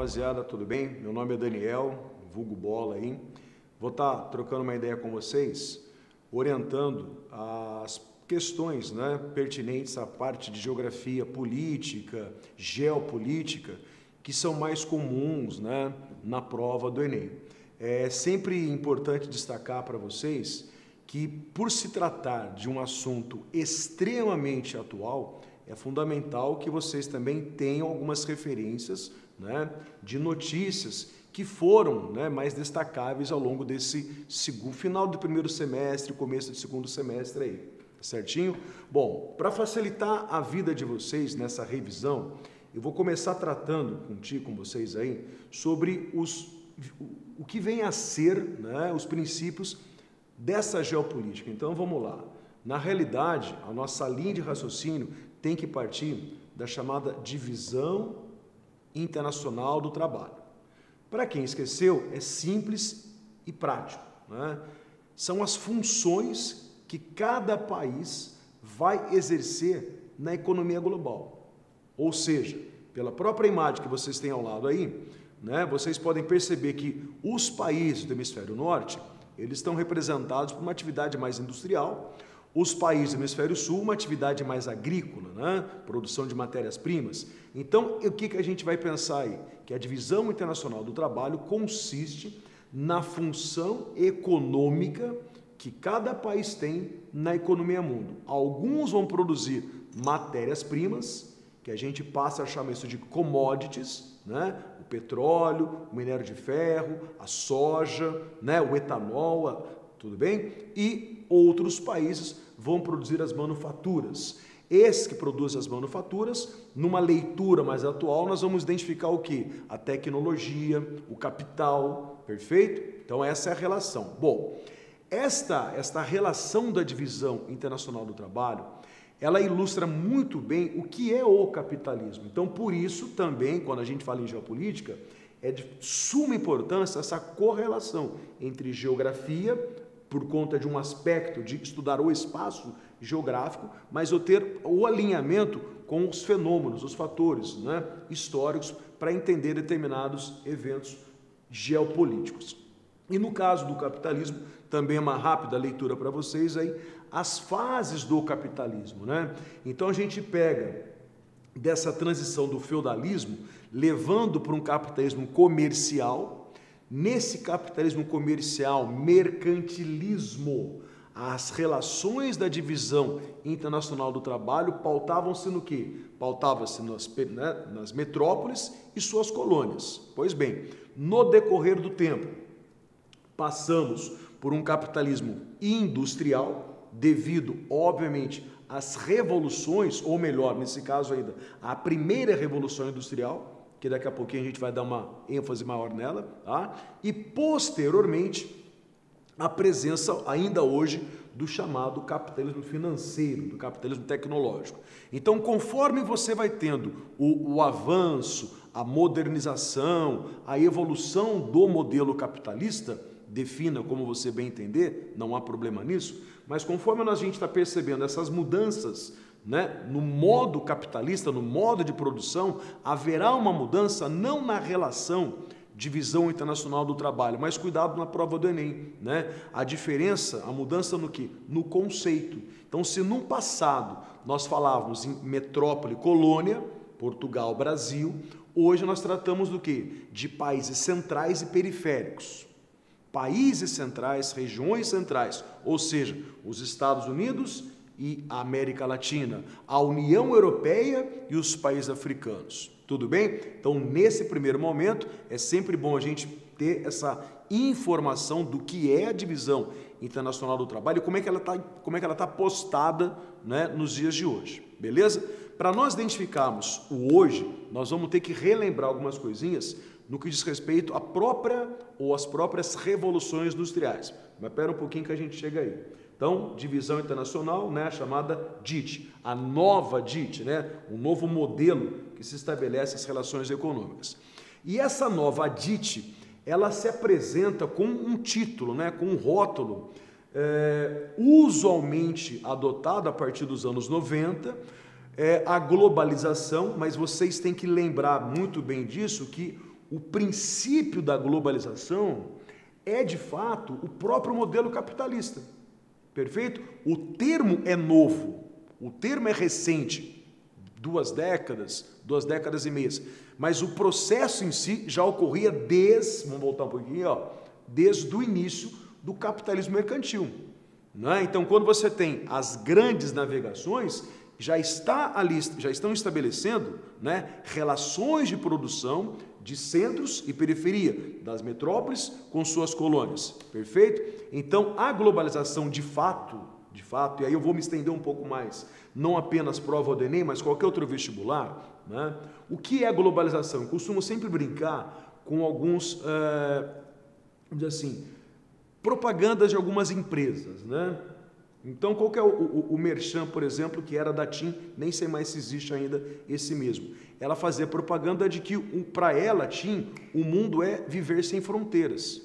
rapaziada, tudo bem? Meu nome é Daniel, vulgo Bola aí. Vou estar trocando uma ideia com vocês, orientando as questões, né, pertinentes à parte de geografia política, geopolítica, que são mais comuns, né, na prova do Enem. É sempre importante destacar para vocês que, por se tratar de um assunto extremamente atual, é fundamental que vocês também tenham algumas referências, né, de notícias que foram, né, mais destacáveis ao longo desse final do primeiro semestre, começo do segundo semestre aí, certinho? Bom, para facilitar a vida de vocês nessa revisão, eu vou começar tratando com vocês aí sobre o que vem a ser, né, os princípios dessa geopolítica. Então vamos lá. Na realidade, a nossa linha de raciocínio tem que partir da chamada divisão internacional do trabalho. Para quem esqueceu, é simples e prático, né? São as funções que cada país vai exercer na economia global. Ou seja, pela própria imagem que vocês têm ao lado aí, né, vocês podem perceber que os países do hemisfério norte, eles estão representados por uma atividade mais industrial, os países do hemisfério sul, uma atividade mais agrícola, né, produção de matérias-primas. Então, o que a gente vai pensar aí? Que a divisão internacional do trabalho consiste na função econômica que cada país tem na economia mundo. Alguns vão produzir matérias-primas, que a gente passa a chamar isso de commodities, né? O petróleo, o minério de ferro, a soja, né? O etanol, tudo bem? E outros países vão produzir as manufaturas. Esses que produzem as manufaturas, numa leitura mais atual, nós vamos identificar o quê? A tecnologia, o capital, perfeito? Então essa é a relação. Bom, esta relação da divisão internacional do trabalho, ela ilustra muito bem o que é o capitalismo. Então, por isso, também, quando a gente fala em geopolítica, é de suma importância essa correlação entre geografia, por conta de um aspecto de estudar o espaço geográfico, mas eu ter o alinhamento com os fenômenos, os fatores, né, históricos, para entender determinados eventos geopolíticos. E no caso do capitalismo, também é uma rápida leitura para vocês aí, as fases do capitalismo, né? Então a gente pega dessa transição do feudalismo, levando para um capitalismo comercial. Nesse capitalismo comercial, mercantilismo, as relações da divisão internacional do trabalho pautavam-se no quê? Pautavam-se nas metrópoles e suas colônias. Pois bem, no decorrer do tempo, passamos por um capitalismo industrial, devido, obviamente, às revoluções, ou melhor, nesse caso ainda, à primeira revolução industrial, que daqui a pouquinho a gente vai dar uma ênfase maior nela, tá? E posteriormente a presença ainda hoje do chamado capitalismo financeiro, do capitalismo tecnológico. Então, conforme você vai tendo o avanço, a modernização, a evolução do modelo capitalista, defina como você bem entender, não há problema nisso, mas conforme a gente está percebendo essas mudanças, né, no modo capitalista, no modo de produção, haverá uma mudança não na relação divisão internacional do trabalho, mas cuidado na prova do Enem, né? A diferença, a mudança no quê? No conceito. Então, se no passado nós falávamos em metrópole, colônia, Portugal, Brasil, hoje nós tratamos do quê? De países centrais e periféricos. Países centrais, regiões centrais, ou seja, os Estados Unidos e a América Latina, a União Europeia e os países africanos. Tudo bem? Então, nesse primeiro momento, é sempre bom a gente ter essa informação do que é a divisão internacional do trabalho e como é que ela tá postada, né, nos dias de hoje. Beleza? Para nós identificarmos o hoje, nós vamos ter que relembrar algumas coisinhas no que diz respeito à própria ou às próprias revoluções industriais. Mas espera um pouquinho que a gente chega aí. Então, divisão internacional, né, chamada DIT, a nova DIT, né, um novo modelo que se estabelece as relações econômicas. E essa nova DIT, ela se apresenta com um título, né, com um rótulo, usualmente adotado a partir dos anos 90, a globalização, mas vocês têm que lembrar muito bem disso, que o princípio da globalização é, de fato, o próprio modelo capitalista. Perfeito? O termo é novo, o termo é recente, 2 décadas e meias, mas o processo em si já ocorria vamos voltar um pouquinho, desde o início do capitalismo mercantil. Né? Então, quando você tem as grandes navegações, já estão estabelecendo, né, relações de produção de centros e periferia, das metrópoles com suas colônias, perfeito? Então, a globalização de fato, e aí eu vou me estender um pouco mais, não apenas prova do Enem, mas qualquer outro vestibular, né? O que é globalização? Eu costumo sempre brincar com alguns, vamos dizer assim, propagandas de algumas empresas, né? Então, qual que é o Merchan, por exemplo, que era da TIM, nem sei mais se existe ainda esse mesmo. Ela fazia propaganda de que, para ela, TIM, o mundo é viver sem fronteiras.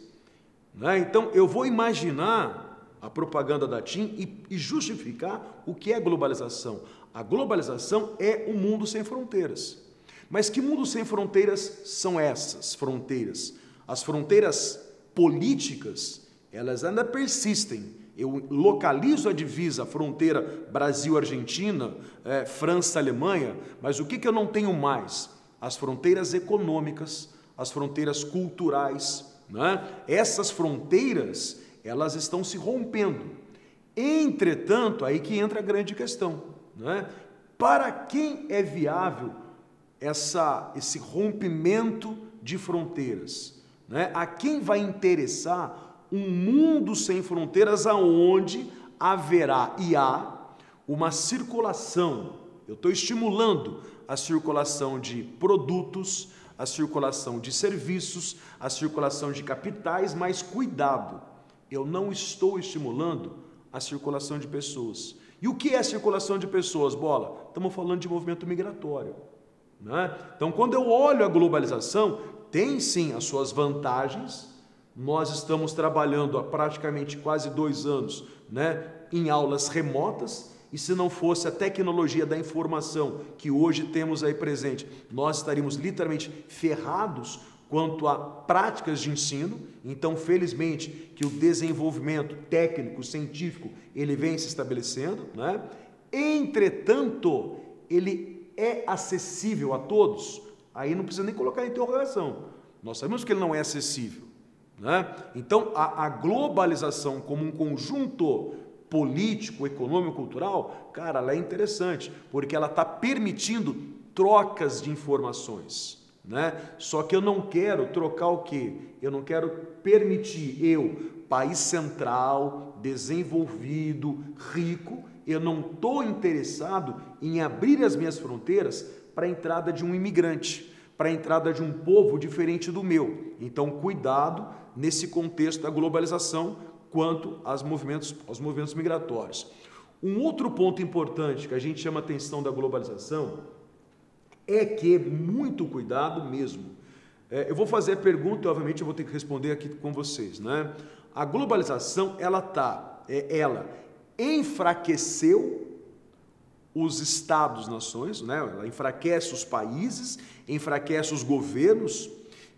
Né? Então, eu vou imaginar a propaganda da TIM e justificar o que é globalização. A globalização é um mundo sem fronteiras. Mas que mundo sem fronteiras são essas fronteiras? As fronteiras políticas, elas ainda persistem. Eu localizo a divisa, a fronteira Brasil-Argentina, França-Alemanha, mas o que eu não tenho mais? As fronteiras econômicas, as fronteiras culturais, né? Essas fronteiras, elas estão se rompendo. Entretanto, aí que entra a grande questão, né? Para quem é viável esse rompimento de fronteiras? Né? A quem vai interessar um mundo sem fronteiras aonde haverá e há uma circulação? Eu estou estimulando a circulação de produtos, a circulação de serviços, a circulação de capitais, mas cuidado, eu não estou estimulando a circulação de pessoas. E o que é circulação de pessoas, Bola? Estamos falando de movimento migratório. Né? Então, quando eu olho a globalização, tem sim as suas vantagens. Nós estamos trabalhando há praticamente quase 2 anos, né, em aulas remotas, e se não fosse a tecnologia da informação que hoje temos aí presente, nós estaríamos literalmente ferrados quanto a práticas de ensino. Então, felizmente, que o desenvolvimento técnico, científico, ele vem se estabelecendo, né? Entretanto, ele é acessível a todos? Aí não precisa nem colocar interrogação. Nós sabemos que ele não é acessível. Né? Então, a globalização como um conjunto político, econômico, cultural, cara, ela é interessante, porque ela está permitindo trocas de informações. Né? Só que eu não quero trocar o quê? Eu não quero permitir país central, desenvolvido, rico, eu não estou interessado em abrir as minhas fronteiras para a entrada de um imigrante, para a entrada de um povo diferente do meu. Então, cuidado nesse contexto da globalização quanto aos movimentos migratórios. Um outro ponto importante que a gente chama a atenção da globalização é que, muito cuidado mesmo, eu vou fazer a pergunta e, obviamente, eu vou ter que responder aqui com vocês. Né? A globalização, ela enfraqueceu os estados-nações, né? Ela enfraquece os países, enfraquece os governos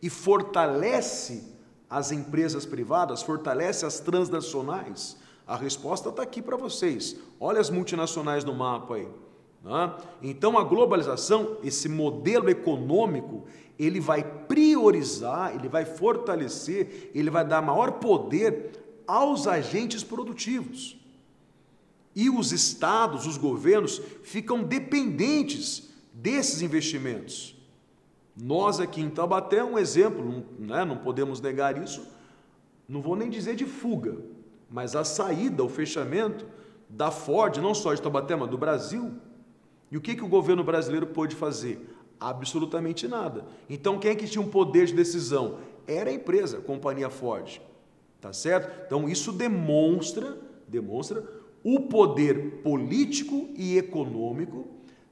e fortalece as empresas privadas, fortalece as transnacionais. A resposta está aqui para vocês. Olha as multinacionais no mapa aí. Né? Então, a globalização, esse modelo econômico, ele vai priorizar, ele vai fortalecer, ele vai dar maior poder aos agentes produtivos. E os estados, os governos, ficam dependentes desses investimentos. Nós aqui em Taubaté é um exemplo, né? Não podemos negar isso, não vou nem dizer de fuga, mas a saída, o fechamento da Ford, não só de Taubaté, mas do Brasil. E o que o governo brasileiro pôde fazer? Absolutamente nada. Então, quem é que tinha um poder de decisão? Era a empresa, a companhia Ford. Tá certo? Então, isso demonstra o poder político e econômico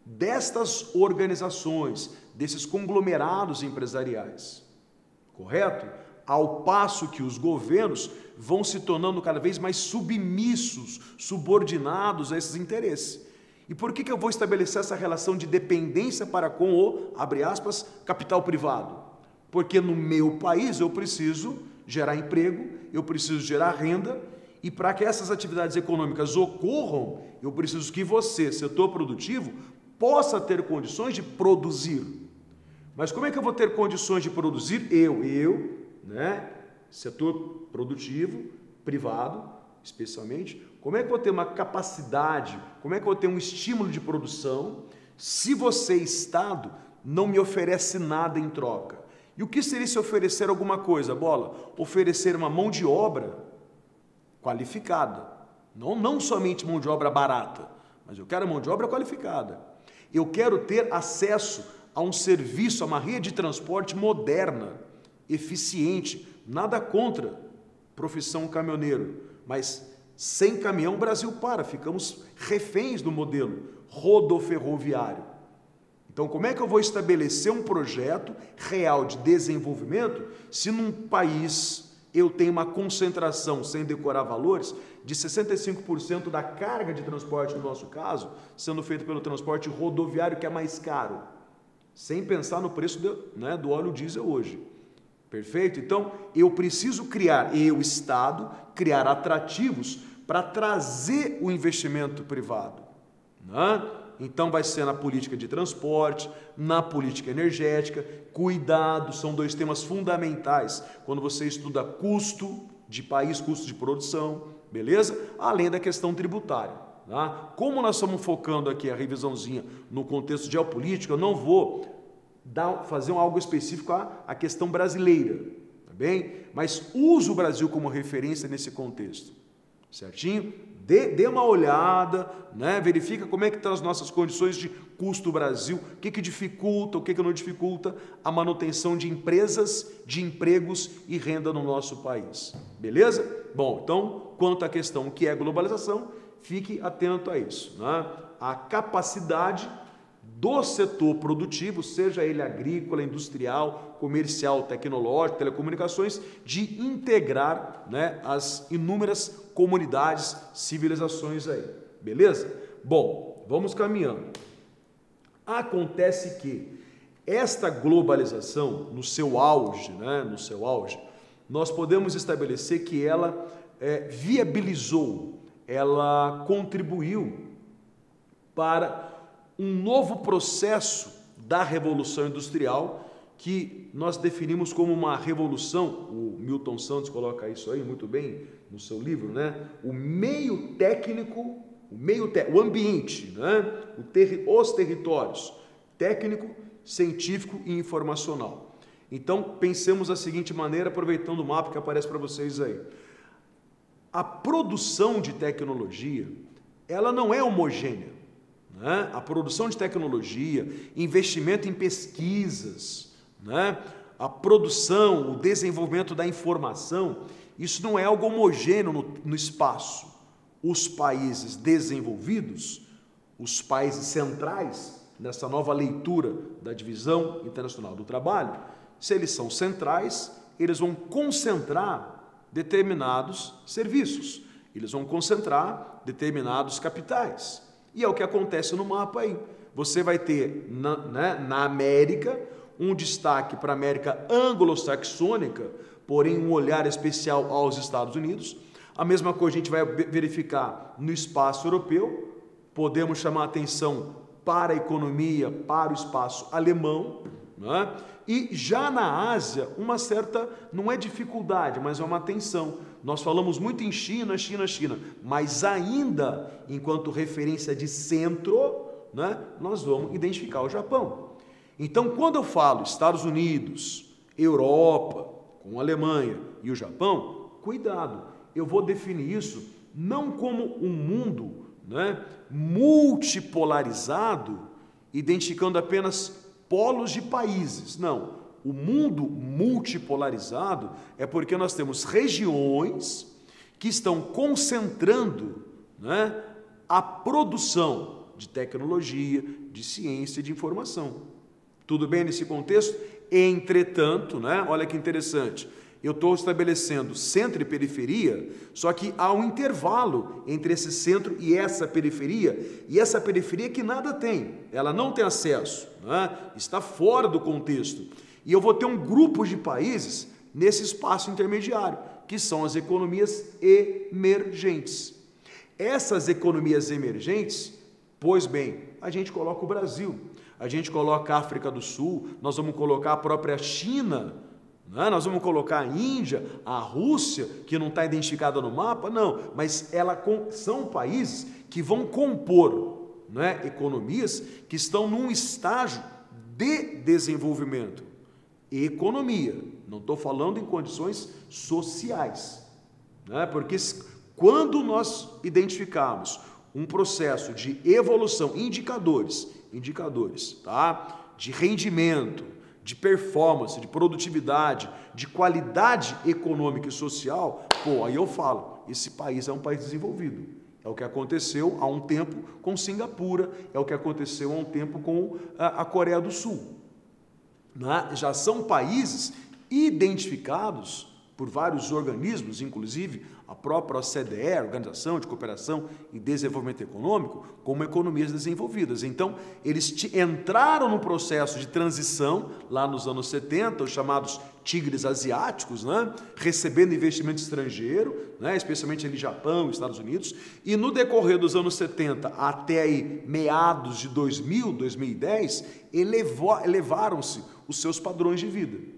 destas organizações, desses conglomerados empresariais. Correto? Ao passo que os governos vão se tornando cada vez mais submissos, subordinados a esses interesses. E por que eu vou estabelecer essa relação de dependência para com o, abre aspas, capital privado? Porque no meu país eu preciso gerar emprego, eu preciso gerar renda, e para que essas atividades econômicas ocorram, eu preciso que você, setor produtivo, possa ter condições de produzir. Mas como é que eu vou ter condições de produzir? Né, setor produtivo, privado, especialmente, como é que eu vou ter uma capacidade, como é que eu vou ter um estímulo de produção, se você, Estado, não me oferece nada em troca? E o que seria se oferecer alguma coisa, Bola? Oferecer uma mão de obra qualificada. Não somente mão de obra barata, mas eu quero mão de obra qualificada. Eu quero ter acesso a um serviço, a uma rede de transporte moderna, eficiente. Nada contra profissão caminhoneiro, mas sem caminhão o Brasil para, ficamos reféns do modelo rodoferroviário. Então, como é que eu vou estabelecer um projeto real de desenvolvimento se num país eu tenho uma concentração, sem decorar valores, de 65% da carga de transporte, no nosso caso, sendo feita pelo transporte rodoviário, que é mais caro, sem pensar no preço do óleo diesel hoje. Perfeito? Então, eu preciso criar, Estado, criar atrativos para trazer o investimento privado, né? Então, vai ser na política de transporte, na política energética. Cuidado, são dois temas fundamentais quando você estuda custo de país, custo de produção, beleza? Além da questão tributária. Tá? Como nós estamos focando aqui a revisãozinha no contexto geopolítico, eu não vou fazer algo específico à questão brasileira, tá bem? Mas uso o Brasil como referência nesse contexto, certinho? Dê uma olhada, né? Verifica como é que estão as nossas condições de custo Brasil, o que dificulta, o que não dificulta a manutenção de empresas, de empregos e renda no nosso país. Beleza? Bom, então, quanto à questão que é globalização, fique atento a isso, né? A capacidade do setor produtivo, seja ele agrícola, industrial, comercial, tecnológico, telecomunicações, de integrar, né, as inúmeras comunidades, civilizações aí. Beleza? Bom, vamos caminhando. Acontece que esta globalização, no seu auge, né, nós podemos estabelecer que ela viabilizou, ela contribuiu para um novo processo da Revolução Industrial, que nós definimos como uma revolução, o Milton Santos coloca isso aí muito bem no seu livro, né? O meio técnico, o ambiente, né? Os territórios, técnico, científico e informacional. Então, pensemos da seguinte maneira, aproveitando o mapa que aparece para vocês aí. A produção de tecnologia, ela não é homogênea. Né? A produção de tecnologia, investimento em pesquisas, né? A produção, o desenvolvimento da informação, isso não é algo homogêneo no espaço. Os países desenvolvidos, os países centrais, nessa nova leitura da Divisão Internacional do Trabalho, se eles são centrais, eles vão concentrar determinados serviços, eles vão concentrar determinados capitais. E é o que acontece no mapa aí. Você vai ter na América um destaque para a América anglo-saxônica, porém um olhar especial aos Estados Unidos. A mesma coisa a gente vai verificar no espaço europeu. Podemos chamar a atenção para a economia, para o espaço alemão, né? E já na Ásia, uma certa, não é dificuldade, mas é uma tensão. Nós falamos muito em China, mas ainda, enquanto referência de centro, né, nós vamos identificar o Japão. Então, quando eu falo Estados Unidos, Europa, com a Alemanha e o Japão, cuidado, eu vou definir isso não como um mundo, né, multipolarizado, identificando apenas polos de países. Não, o mundo multipolarizado é porque nós temos regiões que estão concentrando, né, a produção de tecnologia, de ciência e de informação. Tudo bem nesse contexto? Entretanto, né, olha que interessante, eu estou estabelecendo centro e periferia, só que há um intervalo entre esse centro e essa periferia que nada tem, ela não tem acesso, né? Está fora do contexto. E eu vou ter um grupo de países nesse espaço intermediário, que são as economias emergentes. Essas economias emergentes, pois bem, a gente coloca o Brasil, a gente coloca a África do Sul, nós vamos colocar a própria China, né? Nós vamos colocar a Índia, a Rússia, que não está identificada no mapa, não, mas são países que vão compor, né, economias que estão num estágio de desenvolvimento. Economia, não estou falando em condições sociais, né? Porque quando nós identificarmos um processo de evolução, indicadores, tá? De rendimento, de performance, de produtividade, de qualidade econômica e social, pô, aí eu falo, esse país é um país desenvolvido. É o que aconteceu há um tempo com Singapura, é o que aconteceu há um tempo com a Coreia do Sul. Né? Já são países identificados por vários organismos, inclusive a própria OCDE, Organização de Cooperação e Desenvolvimento Econômico, como economias desenvolvidas. Então, eles entraram no processo de transição lá nos anos 70, os chamados tigres asiáticos, né? Recebendo investimento estrangeiro, né? Especialmente ali Japão, Estados Unidos, e no decorrer dos anos 70 até aí meados de 2000, 2010, elevaram-se os seus padrões de vida.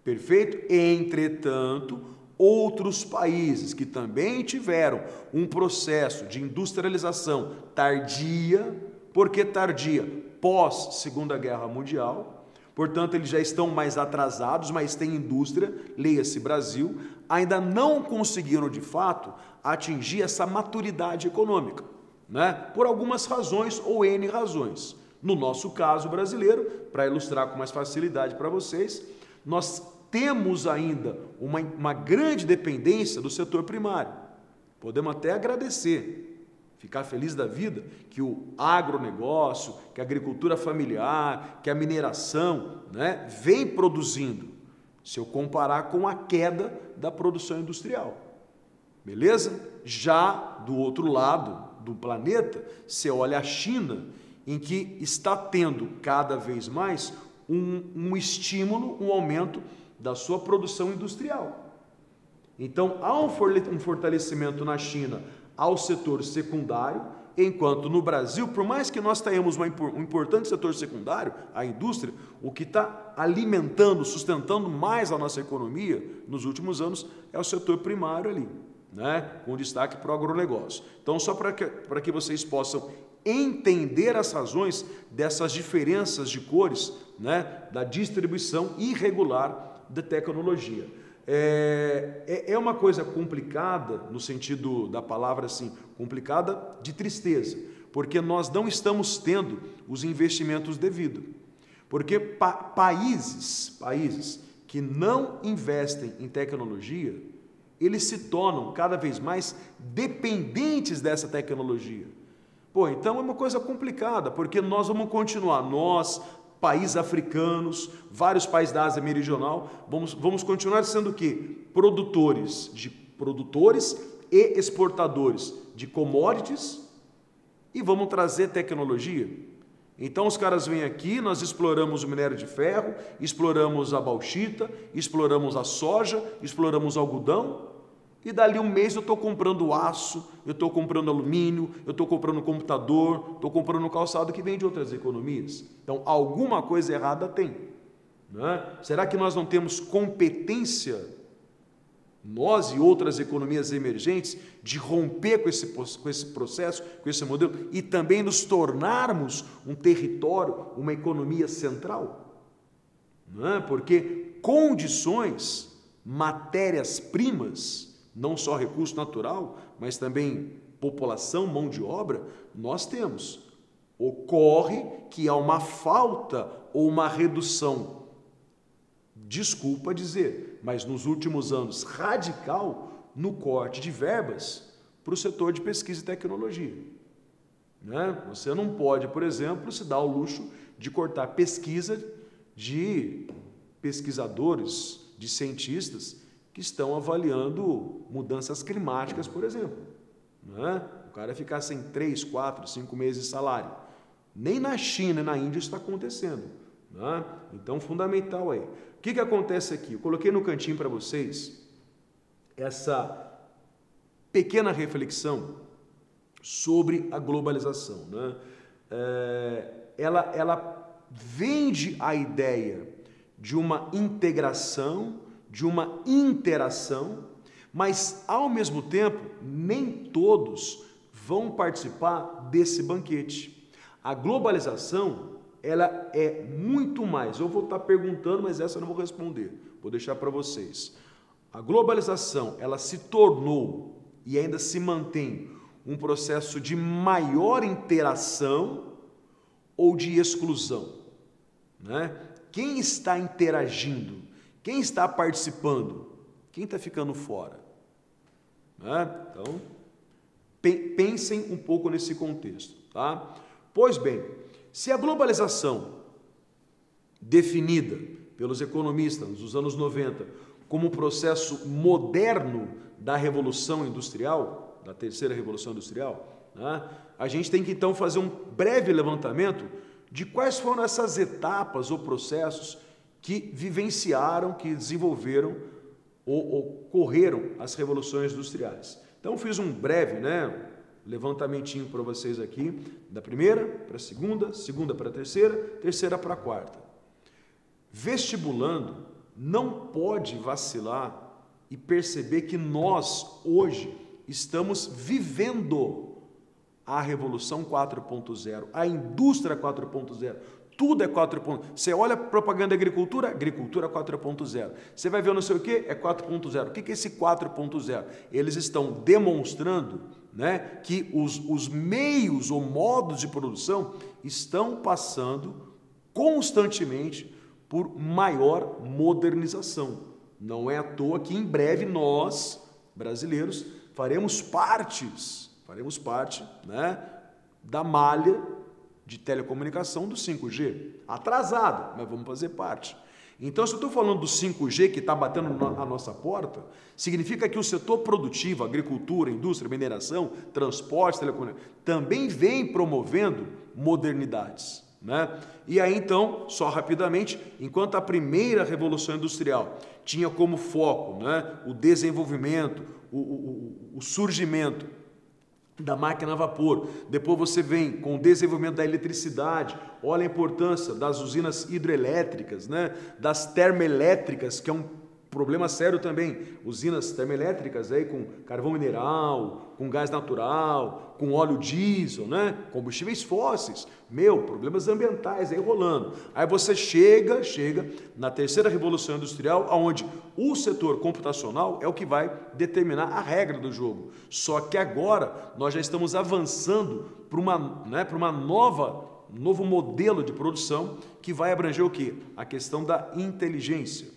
Perfeito? Entretanto, outros países que também tiveram um processo de industrialização tardia, por que tardia? Pós-Segunda Guerra Mundial, portanto, eles já estão mais atrasados, mas têm indústria, leia-se Brasil, ainda não conseguiram, de fato, atingir essa maturidade econômica, né? Por algumas razões ou N razões. No nosso caso brasileiro, para ilustrar com mais facilidade para vocês, nós temos ainda uma grande dependência do setor primário. Podemos até agradecer, ficar feliz da vida, que o agronegócio, que a agricultura familiar, que a mineração, né, vem produzindo, se eu comparar com a queda da produção industrial. Beleza? Já do outro lado do planeta, você olha a China, em que está tendo cada vez mais um estímulo, um aumento da sua produção industrial. Então, há um fortalecimento na China ao setor secundário, enquanto no Brasil, por mais que nós tenhamos um importante setor secundário, a indústria, o que está alimentando, sustentando mais a nossa economia nos últimos anos é o setor primário ali, né? Com destaque para o agronegócio. Então, só para que vocês possam entender as razões dessas diferenças de cores, né, da distribuição irregular da tecnologia. É uma coisa complicada, no sentido da palavra assim, complicada de tristeza, porque nós não estamos tendo os investimentos devidos. Porque países que não investem em tecnologia, eles se tornam cada vez mais dependentes dessa tecnologia. Pô, então é uma coisa complicada, porque nós vamos continuar, nós, países africanos, vários países da Ásia Meridional, vamos continuar sendo o quê? Produtores e exportadores de commodities e vamos trazer tecnologia. Então os caras vêm aqui, nós exploramos o minério de ferro, exploramos a bauxita, exploramos a soja, exploramos o algodão, e dali um mês eu estou comprando aço, eu estou comprando alumínio, eu estou comprando computador, estou comprando calçado que vem de outras economias. Então, alguma coisa errada tem, né? Será que nós não temos competência, nós e outras economias emergentes, de romper com esse processo, com esse modelo, e também nos tornarmos um território, uma economia central? Né? Porque condições, matérias-primas, não só recurso natural, mas também população, mão de obra, nós temos. Ocorre que há uma falta ou uma redução, desculpa dizer, mas nos últimos anos, radical, no corte de verbas para o setor de pesquisa e tecnologia. Né? Você não pode, por exemplo, se dar ao luxo de cortar pesquisa de pesquisadores, de cientistas, que estão avaliando mudanças climáticas, por exemplo. Né? O cara ficar sem 3, 4, 5 meses de salário. Nem na China e na Índia isso está acontecendo. Né? Então, fundamental aí. que acontece aqui? Eu coloquei no cantinho para vocês essa pequena reflexão sobre a globalização, né? Ela vende a ideia de uma integração, de uma interação, mas ao mesmo tempo nem todos vão participar desse banquete. A globalização, ela é muito mais. Eu vou estar perguntando, mas essa eu não vou responder. Vou deixar para vocês. A globalização, ela se tornou e ainda se mantém um processo de maior interação ou de exclusão, né? Quem está interagindo? Quem está participando? Quem está ficando fora? Né? Então, pensem um pouco nesse contexto, tá? Pois bem, se a globalização, definida pelos economistas nos anos 90 como um processo moderno da Revolução Industrial, da terceira Revolução Industrial, né? A gente tem que então fazer um breve levantamento de quais foram essas etapas ou processos que vivenciaram, que desenvolveram ou ocorreram as revoluções industriais. Então fiz um breve, né, levantamentinho para vocês aqui, da primeira para a segunda, segunda para a terceira, terceira para a quarta. Vestibulando não pode vacilar e perceber que nós hoje estamos vivendo a Revolução 4.0, a indústria 4.0, tudo é 4.0. Você olha a propaganda da agricultura, agricultura 4.0. Você vai ver não sei o que, é 4.0. O que é esse 4.0? Eles estão demonstrando, né, que os meios ou modos de produção estão passando constantemente por maior modernização. Não é à toa que em breve nós, brasileiros, faremos parte, né, da malha de telecomunicação do 5G. Atrasado, mas vamos fazer parte. Então, se eu estou falando do 5G que está batendo a nossa porta, significa que o setor produtivo, agricultura, indústria, mineração, transporte, telecomunicação, também vem promovendo modernidades, né? E aí, então, só rapidamente, enquanto a primeira Revolução Industrial tinha como foco, né, o desenvolvimento, o surgimento da máquina a vapor, depois você vem com o desenvolvimento da eletricidade, olha a importância das usinas hidrelétricas, né? Das termoelétricas, que é um problema sério também, usinas termoelétricas aí com carvão mineral, com gás natural, com óleo diesel, né? Combustíveis fósseis, problemas ambientais aí rolando. Aí você chega na terceira Revolução Industrial, onde o setor computacional é o que vai determinar a regra do jogo. Só que agora nós já estamos avançando para uma novo modelo de produção que vai abranger o quê? A questão da inteligência,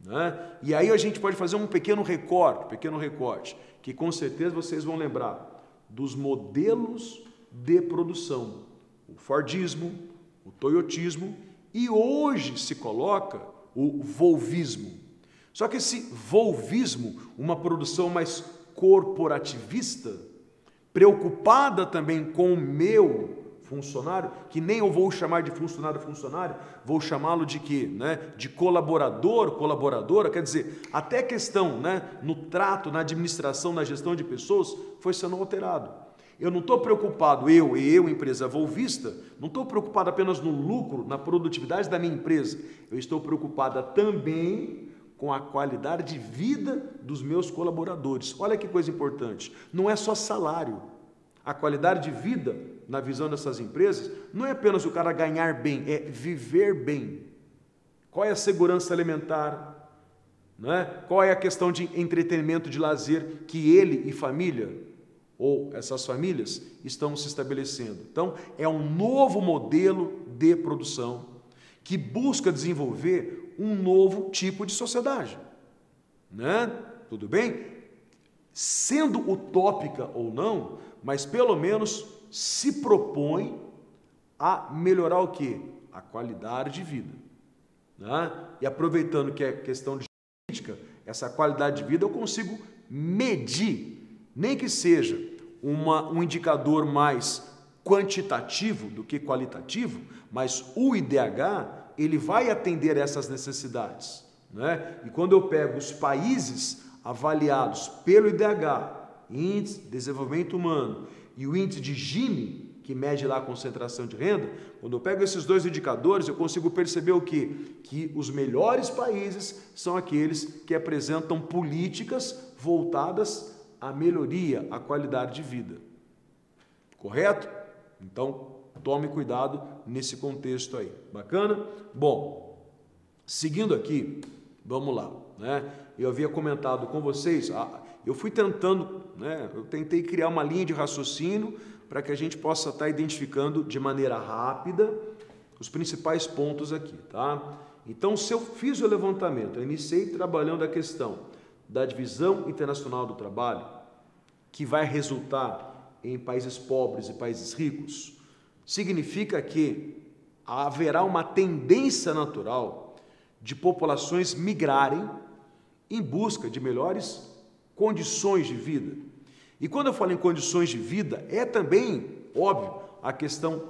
né? E aí a gente pode fazer um pequeno recorte, que com certeza vocês vão lembrar dos modelos de produção, o Fordismo, o Toyotismo, e hoje se coloca o Volvismo. Só que esse Volvismo, uma produção mais corporativista, preocupada também com o meu funcionário, que nem eu vou chamar de funcionário, vou chamá-lo de quê? Né? De colaborador, colaboradora, quer dizer, até a questão, né, no trato, na administração, na gestão de pessoas, foi sendo alterado. Eu não estou preocupado, eu, empresa volvista, não estou preocupado apenas no lucro, na produtividade da minha empresa, eu estou preocupada também com a qualidade de vida dos meus colaboradores. Olha que coisa importante, não é só salário. A qualidade de vida, na visão dessas empresas, não é apenas o cara ganhar bem, é viver bem. Qual é a segurança alimentar? Né? Qual é a questão de entretenimento, de lazer que ele e família, ou essas famílias, estão se estabelecendo? Então, é um novo modelo de produção que busca desenvolver um novo tipo de sociedade. Né? Tudo bem? Sendo utópica ou não, mas pelo menos se propõe a melhorar o quê? A qualidade de vida. Né? E aproveitando que é questão de política, essa qualidade de vida eu consigo medir, nem que seja um indicador mais quantitativo do que qualitativo, mas o IDH ele vai atender essas necessidades, né? E quando eu pego os países avaliados pelo IDH, Índice de Desenvolvimento Humano, e o índice de Gini, que mede lá a concentração de renda, quando eu pego esses dois indicadores, eu consigo perceber o quê? Que os melhores países são aqueles que apresentam políticas voltadas à melhoria, à qualidade de vida. Correto? Então, tome cuidado nesse contexto aí. Bacana? Bom, seguindo aqui, vamos lá, né? Eu havia comentado com vocês, eu fui tentando, né? Eu tentei criar uma linha de raciocínio para que a gente possa estar identificando de maneira rápida os principais pontos aqui, tá? Então, se eu fiz o levantamento, eu iniciei trabalhando a questão da divisão internacional do trabalho, que vai resultar em países pobres e países ricos, significa que haverá uma tendência natural de populações migrarem em busca de melhores condições de vida. E quando eu falo em condições de vida, é também, óbvio, a questão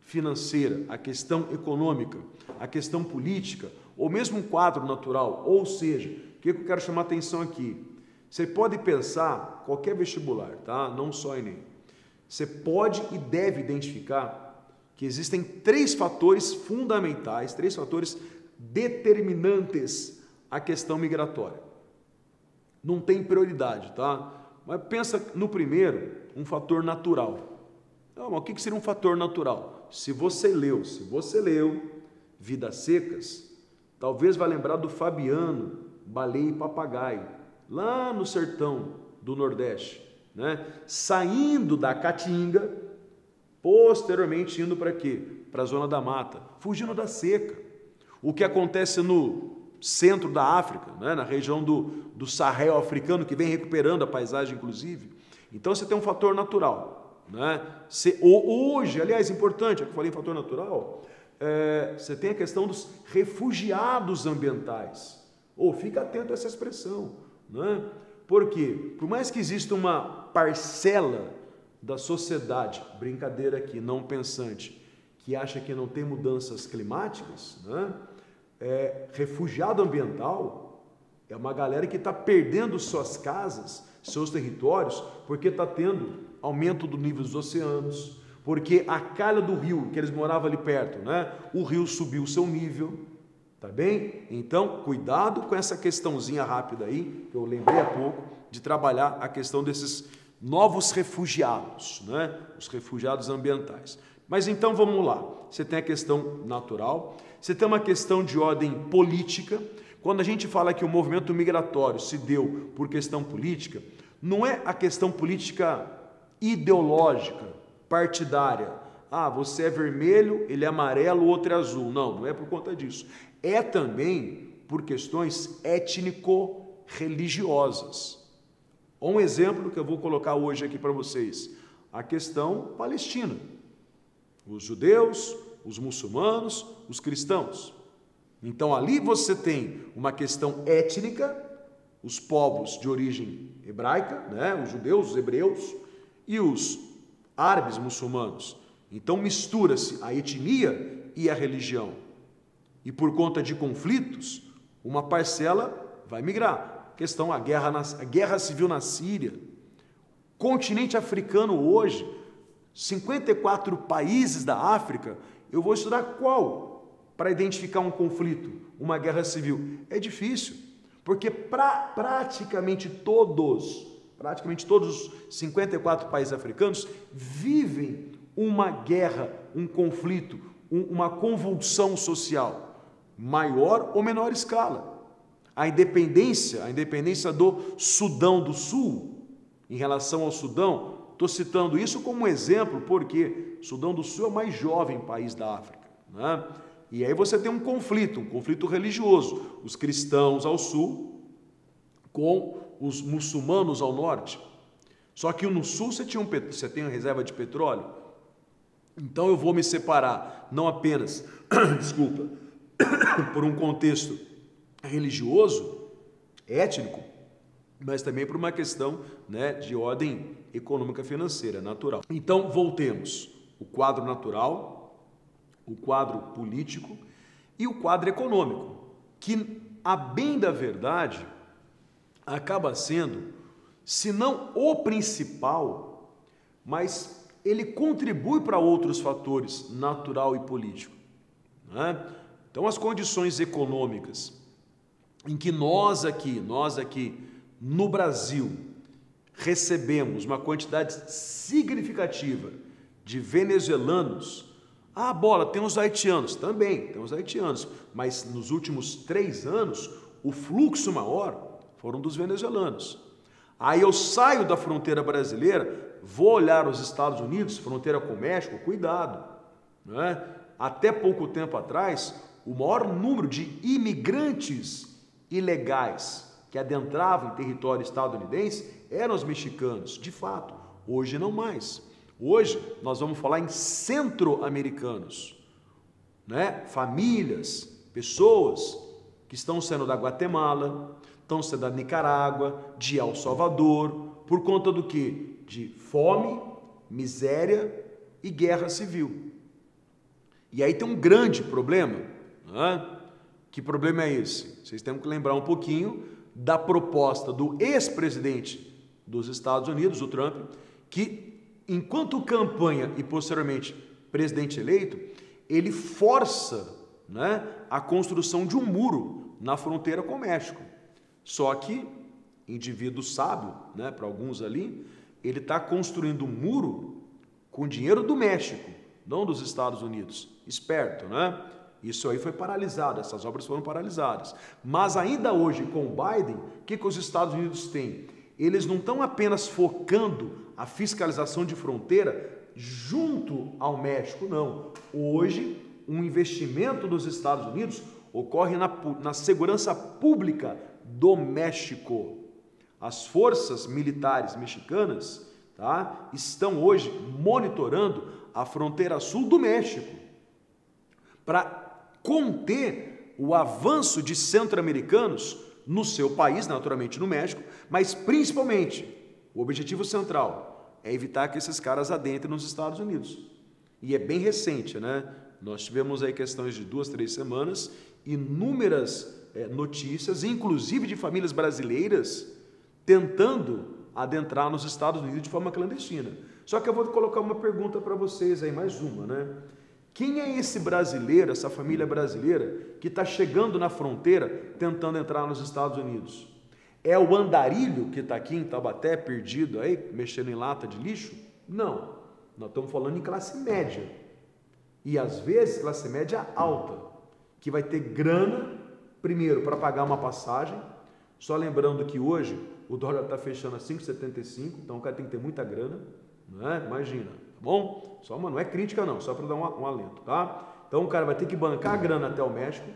financeira, a questão econômica, a questão política, ou mesmo um quadro natural. Ou seja, o que eu quero chamar a atenção aqui? Você pode pensar, qualquer vestibular, tá? Não só Enem. Você pode e deve identificar que existem 3 fatores fundamentais, 3 fatores determinantes à questão migratória. Não tem prioridade, tá? Mas pensa no primeiro, um fator natural. Então, o que seria um fator natural? Se você leu Vidas Secas, talvez vá lembrar do Fabiano, Baleia e Papagaio, lá no sertão do Nordeste, né? Saindo da Caatinga, posteriormente indo para quê? Para a zona da mata, fugindo da seca. O que acontece no centro da África, né? Na região do Sahel africano, que vem recuperando a paisagem, inclusive. Então, você tem um fator natural, né? Hoje, aliás, importante, eu falei em fator natural, você tem a questão dos refugiados ambientais. Fica atento a essa expressão, né? Porque, por mais que exista uma parcela da sociedade, brincadeira aqui, não pensante, que acha que não tem mudanças climáticas, né? Refugiado ambiental é uma galera que está perdendo suas casas, seus territórios, porque está tendo aumento do nível dos oceanos, porque a calha do rio, que eles moravam ali perto, né? O rio subiu o seu nível, tá bem? Então, cuidado com essa questãozinha rápida aí, que eu lembrei há pouco, de trabalhar a questão desses novos refugiados, né? Os refugiados ambientais. Mas então vamos lá, você tem a questão natural, você tem uma questão de ordem política. Quando a gente fala que o movimento migratório se deu por questão política, não é a questão política ideológica, partidária. Você é vermelho, ele é amarelo, o outro é azul. Não é por conta disso. É também por questões étnico-religiosas. Um exemplo que eu vou colocar hoje aqui para vocês, a questão palestina. Os judeus, os muçulmanos, os cristãos. Então, ali você tem uma questão étnica, os povos de origem hebraica, né? Os judeus, os hebreus, e os árabes muçulmanos. Então, mistura-se a etnia e a religião. E por conta de conflitos, uma parcela vai migrar. Questão, a guerra civil na Síria. Continente africano hoje, 54 países da África, eu vou estudar qual para identificar um conflito, uma guerra civil? É difícil, porque praticamente todos os 54 países africanos vivem uma guerra, um conflito, uma convulsão social, maior ou menor escala. A independência do Sudão do Sul, em relação ao Sudão, estou citando isso como um exemplo, porque Sudão do Sul é o mais jovem país da África, né? E aí você tem um conflito religioso, os cristãos ao sul com os muçulmanos ao norte. Só que no sul você tem uma reserva de petróleo. Então eu vou me separar, não apenas, por um contexto religioso, étnico, mas também por uma questão, né, de ordem econômica financeira, natural. Então, voltemos. O quadro natural, o quadro político, e o quadro econômico, que, a bem da verdade, acaba sendo, se não o principal, mas ele contribui para outros fatores, natural e político, né? Então, as condições econômicas em que nós aqui no Brasil, recebemos uma quantidade significativa de venezuelanos. Ah, bola, tem os haitianos, também tem os haitianos, mas nos últimos 3 anos, o fluxo maior foram dos venezuelanos. Aí eu saio da fronteira brasileira, vou olhar os Estados Unidos, fronteira com o México, cuidado, né? Até pouco tempo atrás, o maior número de imigrantes ilegais que adentravam em território estadunidense eram os mexicanos, de fato. Hoje não mais. Hoje nós vamos falar em centro-americanos, né? Famílias, pessoas que estão saindo da Guatemala, estão saindo da Nicarágua, de El Salvador, por conta do quê? De fome, miséria e guerra civil. E aí tem um grande problema, né? Que problema é esse? Vocês têm que lembrar um pouquinho da proposta do ex-presidente dos Estados Unidos, o Trump, que, enquanto campanha e posteriormente presidente eleito, ele força, né, a construção de um muro na fronteira com o México. Só que, indivíduo sábio, né, para alguns ali, ele está construindo um muro com dinheiro do México, não dos Estados Unidos. Esperto, né? Isso aí foi paralisado, essas obras foram paralisadas. Mas ainda hoje, com o Biden, o que os Estados Unidos têm? Eles não estão apenas focando a fiscalização de fronteira junto ao México, não. Hoje, um investimento dos Estados Unidos ocorre na segurança pública do México. As forças militares mexicanas, tá, estão hoje monitorando a fronteira sul do México para conter o avanço de centro-americanos no seu país, naturalmente no México, mas principalmente o objetivo central é evitar que esses caras adentrem nos Estados Unidos. E é bem recente, né? Nós tivemos aí questões de 2, 3 semanas, inúmeras notícias, inclusive de famílias brasileiras, tentando adentrar nos Estados Unidos de forma clandestina. Só que eu vou colocar uma pergunta para vocês aí, mais uma, né? Quem é esse brasileiro, essa família brasileira, que está chegando na fronteira tentando entrar nos Estados Unidos? É o andarilho que está aqui em Taubaté, perdido aí, mexendo em lata de lixo? Não, nós estamos falando em classe média. E às vezes classe média alta, que vai ter grana, primeiro, para pagar uma passagem. Só lembrando que hoje o dólar está fechando a 5,75, então o cara tem que ter muita grana, né? Imagina, tá bom? Só, não é crítica não, só para dar um alento, tá? Então o cara vai ter que bancar a grana até o México,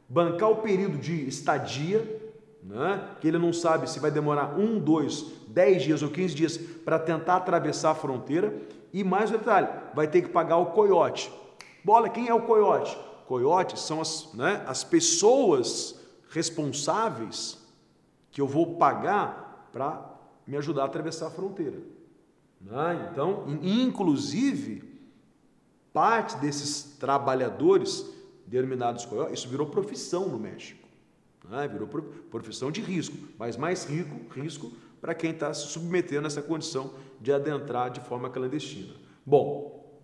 bancar o período de estadia, né? Que ele não sabe se vai demorar 1, 2, 10 dias ou 15 dias para tentar atravessar a fronteira. E mais um detalhe, vai ter que pagar o coiote. Bola, quem é o coiote? Coiotes são as pessoas responsáveis que eu vou pagar para me ajudar a atravessar a fronteira. Então, inclusive, parte desses trabalhadores denominados coiotes, isso virou profissão no México. Virou profissão de risco, mas mais risco para quem está se submetendo a essa condição de adentrar de forma clandestina. Bom,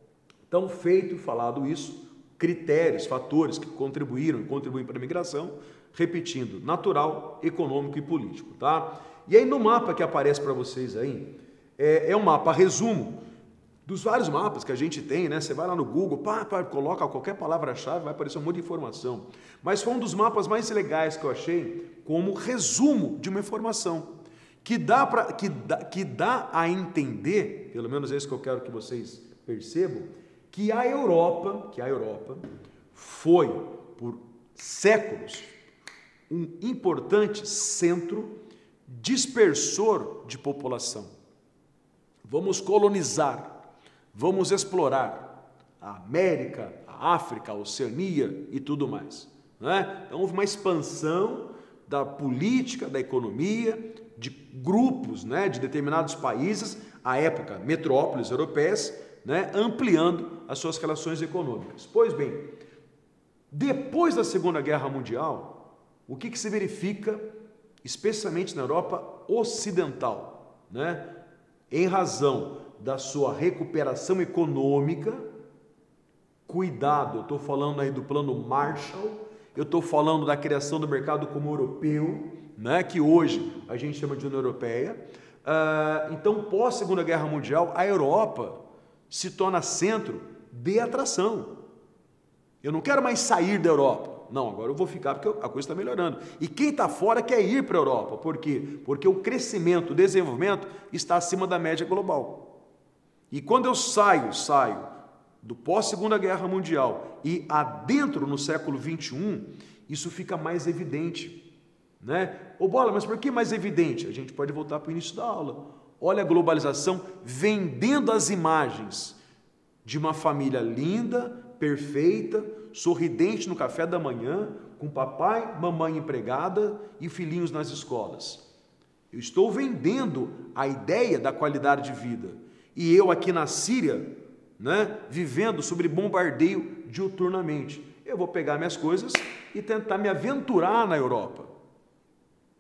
então, feito e falado isso, critérios, fatores que contribuem para a migração, repetindo, natural, econômico e político, tá? E aí no mapa que aparece para vocês aí, é um mapa resumo dos vários mapas que a gente tem, né? Você vai lá no Google, coloca qualquer palavra-chave, vai aparecer um monte de informação. Mas foi um dos mapas mais legais que eu achei como resumo de uma informação, que dá a entender, pelo menos é isso que eu quero que vocês percebam, que a Europa foi, por séculos, um importante centro dispersor de população. Vamos colonizar, vamos explorar a América, a África, a Oceania e tudo mais, né? Então houve uma expansão da política, da economia, de grupos, né, de determinados países, à época metrópoles europeias, né, ampliando as suas relações econômicas. Pois bem, Depois da Segunda Guerra Mundial, o que se verifica, especialmente na Europa Ocidental, né? Em razão da sua recuperação econômica, cuidado, eu estou falando aí do plano Marshall, eu estou falando da criação do mercado comum europeu, né, que hoje a gente chama de União Europeia. Então, pós Segunda Guerra Mundial, a Europa se torna centro de atração. Eu não quero mais sair da Europa. Não, agora eu vou ficar porque a coisa está melhorando. E quem está fora quer ir para a Europa. Por quê? Porque o crescimento, o desenvolvimento está acima da média global. E quando eu saio do pós-Segunda Guerra Mundial e adentro no século XXI, isso fica mais evidente, né? Ô Bola, mas por que mais evidente? A gente pode voltar para o início da aula. Olha a globalização vendendo as imagens de uma família linda, perfeita, sorridente no café da manhã, com papai, mamãe empregada e filhinhos nas escolas. Eu estou vendendo a ideia da qualidade de vida. E eu aqui na Síria, né, vivendo sobre bombardeio diuturnamente. Eu vou pegar minhas coisas e tentar me aventurar na Europa.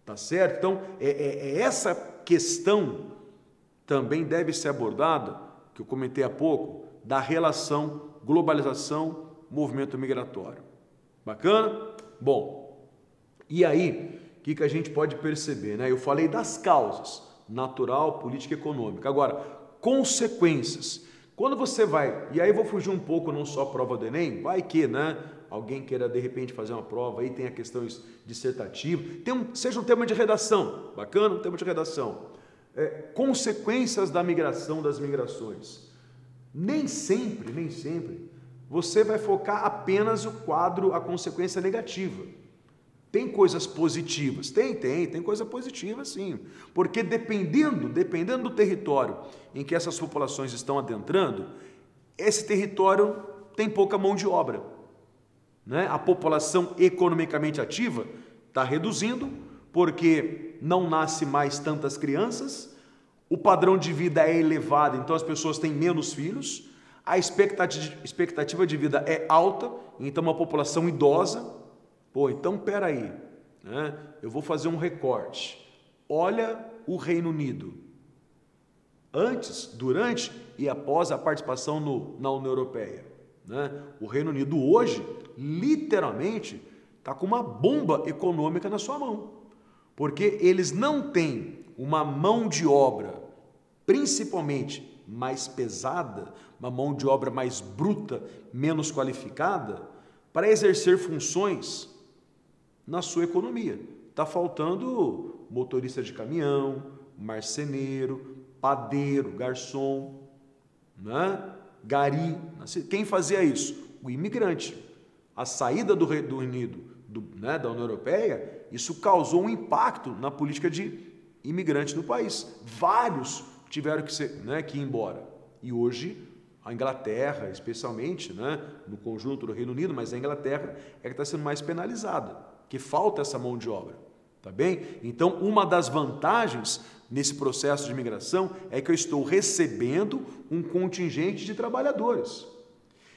Tá certo? Então, essa questão também deve ser abordada, que eu comentei há pouco, da relação globalização, movimento migratório. Bacana? Bom, e aí, o que a gente pode perceber, né? Eu falei das causas, natural, política e econômica. Agora, consequências. Quando você vai, e aí eu vou fugir um pouco, não só a prova do Enem, vai que, né? Alguém queira de repente fazer uma prova, aí tem a questão dissertativa, seja um tema de redação, bacana? Um tema de redação. Consequências da migração, das migrações. Nem sempre, você vai focar apenas o quadro, a consequência negativa. Tem coisas positivas? Tem coisa positiva sim. Porque dependendo do território em que essas populações estão adentrando, esse território tem pouca mão de obra, né? A população economicamente ativa está reduzindo, porque não nasce mais tantas crianças, o padrão de vida é elevado, então as pessoas têm menos filhos, a expectativa de vida é alta, então uma população idosa. Pô, então peraí, né? Eu vou fazer um recorte. Olha o Reino Unido, antes, durante e após a participação na União Europeia, né? O Reino Unido hoje, literalmente, está com uma bomba econômica na sua mão, porque eles não têm uma mão de obra, principalmente mais pesada, uma mão de obra mais bruta, menos qualificada, para exercer funções na sua economia. Está faltando motorista de caminhão, marceneiro, padeiro, garçom, né? Gari. Quem fazia isso? O imigrante. A saída do Reino Unido, né, da União Europeia, isso causou um impacto na política de imigrante no país. Vários tiveram que ir embora. E hoje a Inglaterra, especialmente, né, no conjunto do Reino Unido, mas a Inglaterra é que está sendo mais penalizada, que falta essa mão de obra, tá bem? Então, uma das vantagens nesse processo de imigração é que eu estou recebendo um contingente de trabalhadores.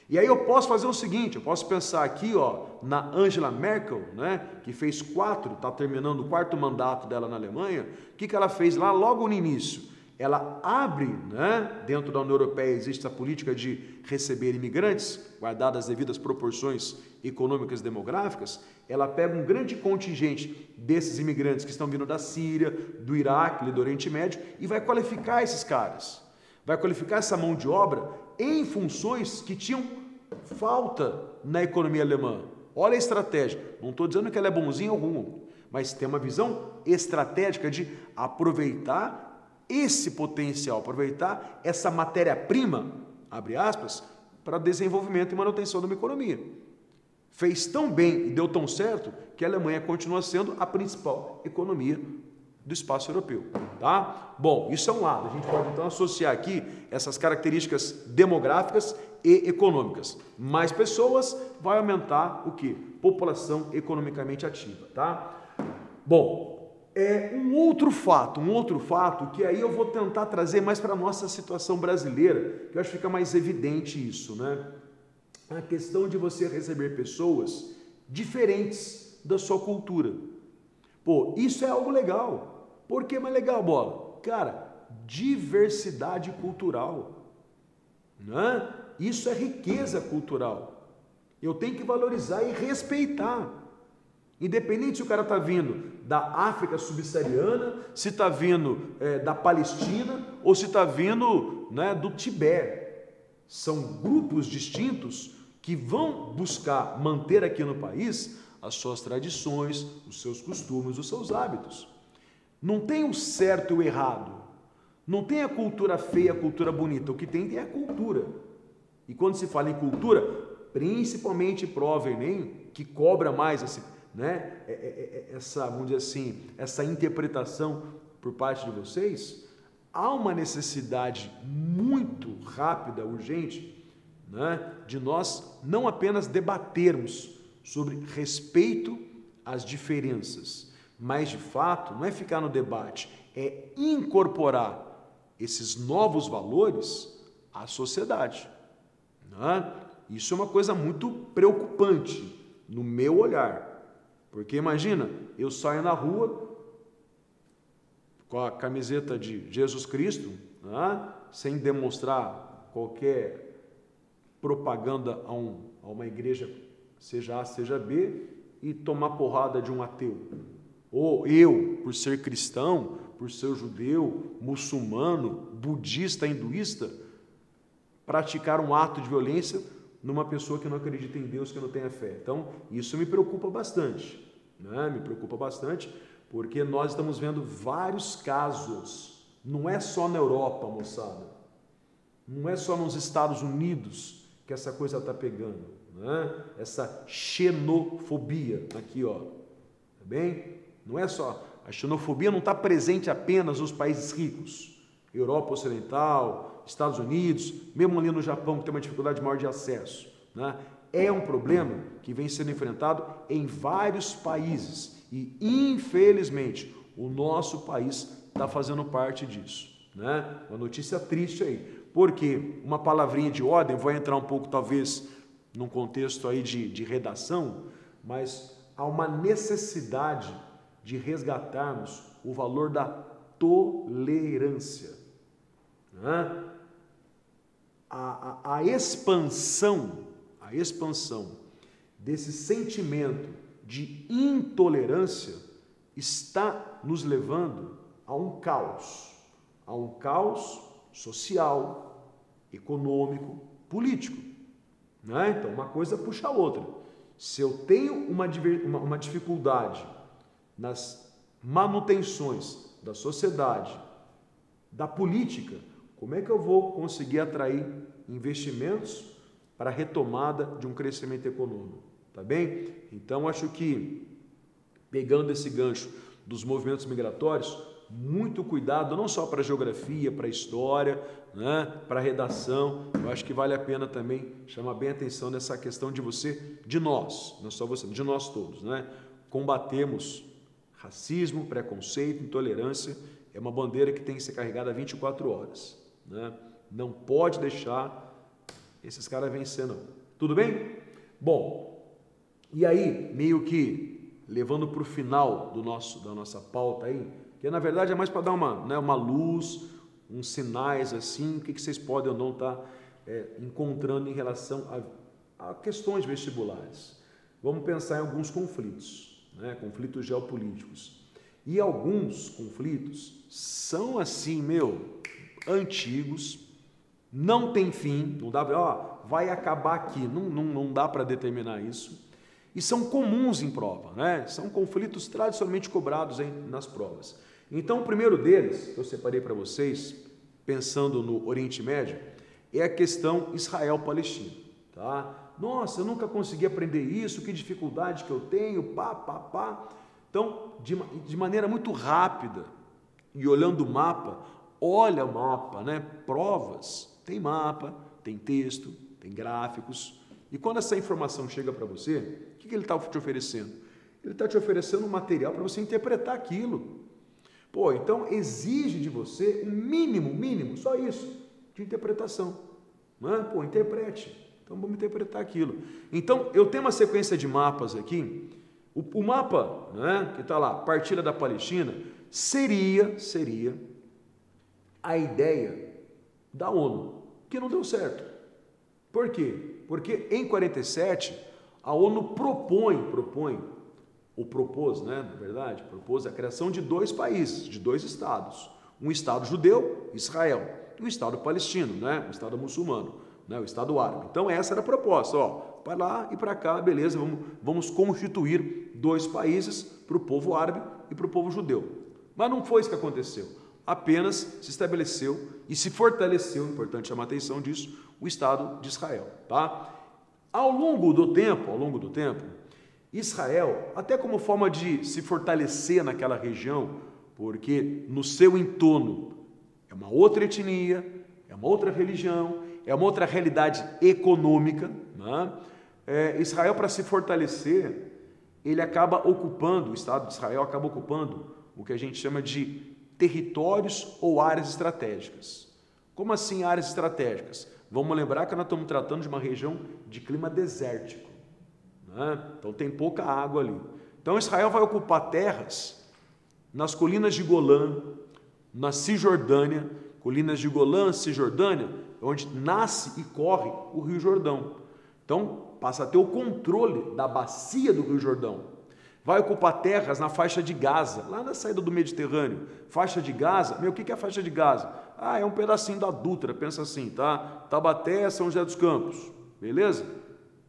E aí eu posso fazer o seguinte, eu posso pensar aqui, ó, na Angela Merkel, né, que fez está terminando o 4º mandato dela na Alemanha. O que ela fez lá logo no início? Ela abre, né, dentro da União Europeia existe a política de receber imigrantes, guardadas as devidas proporções econômicas e demográficas. Ela pega um grande contingente desses imigrantes que estão vindo da Síria, do Iraque, do Oriente Médio, e vai qualificar esses caras. Vai qualificar essa mão de obra em funções que tinham falta na economia alemã. Olha a estratégia. Não estou dizendo que ela é bonzinha ou ruim, mas tem uma visão estratégica de aproveitar esse potencial, aproveitar essa matéria-prima, abre aspas, para desenvolvimento e manutenção de uma economia. Fez tão bem e deu tão certo que a Alemanha continua sendo a principal economia do espaço europeu, tá? Bom, isso é um lado. A gente pode então associar aqui essas características demográficas e econômicas. Mais pessoas vai aumentar o quê? População economicamente ativa, tá? Bom, um outro fato que aí eu vou tentar trazer mais para a nossa situação brasileira, que eu acho que fica mais evidente isso, né? a questão de você receber pessoas diferentes da sua cultura. Pô, isso é algo legal. Por que mais legal, Bola? Cara, diversidade cultural, né? Isso é riqueza cultural. Eu tenho que valorizar e respeitar. Independente se o cara está vindo da África subsaariana, se está vindo da Palestina ou se está vindo, né, do Tibete. São grupos distintos que vão buscar manter aqui no país as suas tradições, os seus costumes, os seus hábitos. Não tem o certo e o errado. Não tem a cultura feia, a cultura bonita. O que tem é a cultura. E quando se fala em cultura, principalmente prova Enem, que cobra mais essa, vamos dizer assim, essa interpretação por parte de vocês, há uma necessidade muito rápida, urgente, né, de nós não apenas debatermos sobre respeito às diferenças, mas de fato não é ficar no debate, é incorporar esses novos valores à sociedade, né? Isso é uma coisa muito preocupante no meu olhar, porque imagina, eu saio na rua com a camiseta de Jesus Cristo, né, sem demonstrar qualquer propaganda a uma igreja, seja A, seja B, e tomar porrada de um ateu. Ou eu, por ser cristão, por ser judeu, muçulmano, budista, hinduísta, praticar um ato de violência numa pessoa que não acredita em Deus, que não tenha fé. Então, isso me preocupa bastante, né? Me preocupa bastante, porque nós estamos vendo vários casos, não é só na Europa, moçada, não é só nos Estados Unidos que essa coisa está pegando, né? Essa xenofobia aqui, ó, tá bem? Não é só, a xenofobia não está presente apenas nos países ricos, Europa Ocidental, Estados Unidos, mesmo ali no Japão, que tem uma dificuldade maior de acesso, né? É um problema que vem sendo enfrentado em vários países e, infelizmente, o nosso país está fazendo parte disso, né? Uma notícia triste aí, porque uma palavrinha de ordem, vou entrar um pouco talvez num contexto aí de redação, mas há uma necessidade de resgatarmos o valor da tolerância, né? A expansão desse sentimento de intolerância está nos levando a um caos social, econômico, político, né? Então, uma coisa puxa a outra. Se eu tenho uma dificuldade nas manutenções da sociedade, da política, como é que eu vou conseguir atrair investimentos para a retomada de um crescimento econômico? Tá bem? Então, acho que, pegando esse gancho dos movimentos migratórios, muito cuidado, não só para a geografia, para a história, né, para a redação. Eu acho que vale a pena também chamar bem a atenção nessa questão de nós, não só você, de nós todos, né? Combatemos racismo, preconceito, intolerância, é uma bandeira que tem que ser carregada 24 horas, né? Não pode deixar esses caras vencer, não. Tudo bem? Bom, e aí, meio que levando para o final da nossa pauta aí, que na verdade é mais para dar uma luz, uns sinais assim, o que vocês podem ou não estar encontrando em relação a questões vestibulares. Vamos pensar em alguns conflitos, né? Conflitos geopolíticos. E alguns conflitos são assim, antigos, não tem fim, não dá, vai acabar aqui, não dá para determinar isso. E são comuns em prova, né? São conflitos tradicionalmente cobrados nas provas. Então, o primeiro deles, que eu separei para vocês, pensando no Oriente Médio, é a questão Israel-Palestina, tá? Nossa, eu nunca consegui aprender isso, que dificuldade que eu tenho, Então, de maneira muito rápida, e olhando o mapa, olha o mapa, né? Provas, tem mapa, tem texto, tem gráficos. E quando essa informação chega para você, o que ele está te oferecendo? Ele está te oferecendo um material para você interpretar aquilo. Então exige de você um mínimo, só isso, de interpretação. Não é? Interprete. Então vamos interpretar aquilo. Então eu tenho uma sequência de mapas aqui. O mapa, né, que está lá, partilha da Palestina, seria a ideia da ONU, que não deu certo. Por quê? Porque em 47 a ONU propôs a criação de dois países, de dois estados. Um estado judeu, Israel, e um estado palestino, né? Um estado muçulmano, né? O estado árabe. Então essa era a proposta, ó, para lá e para cá, beleza, vamos constituir dois países para o povo árabe e para o povo judeu. Mas não foi isso que aconteceu. Apenas se estabeleceu e se fortaleceu, importante chamar a atenção disso, o Estado de Israel, tá? Ao longo do tempo, Israel, até como forma de se fortalecer naquela região, porque no seu entorno é uma outra etnia, é uma outra religião, é uma outra realidade econômica, né? Israel, para se fortalecer, ele acaba ocupando, o Estado de Israel acaba ocupando o que a gente chama de territórios ou áreas estratégicas. Como assim áreas estratégicas? Vamos lembrar que nós estamos tratando de uma região de clima desértico, né? Então tem pouca água ali. Então Israel vai ocupar terras nas colinas de Golã, na Cisjordânia, colinas de Golã, Cisjordânia, onde nasce e corre o Rio Jordão. Então passa a ter o controle da bacia do Rio Jordão. Vai ocupar terras na faixa de Gaza, lá na saída do Mediterrâneo. Faixa de Gaza, o que é a faixa de Gaza? É um pedacinho da Dutra, pensa assim, tá? Taubaté, São José dos Campos, beleza?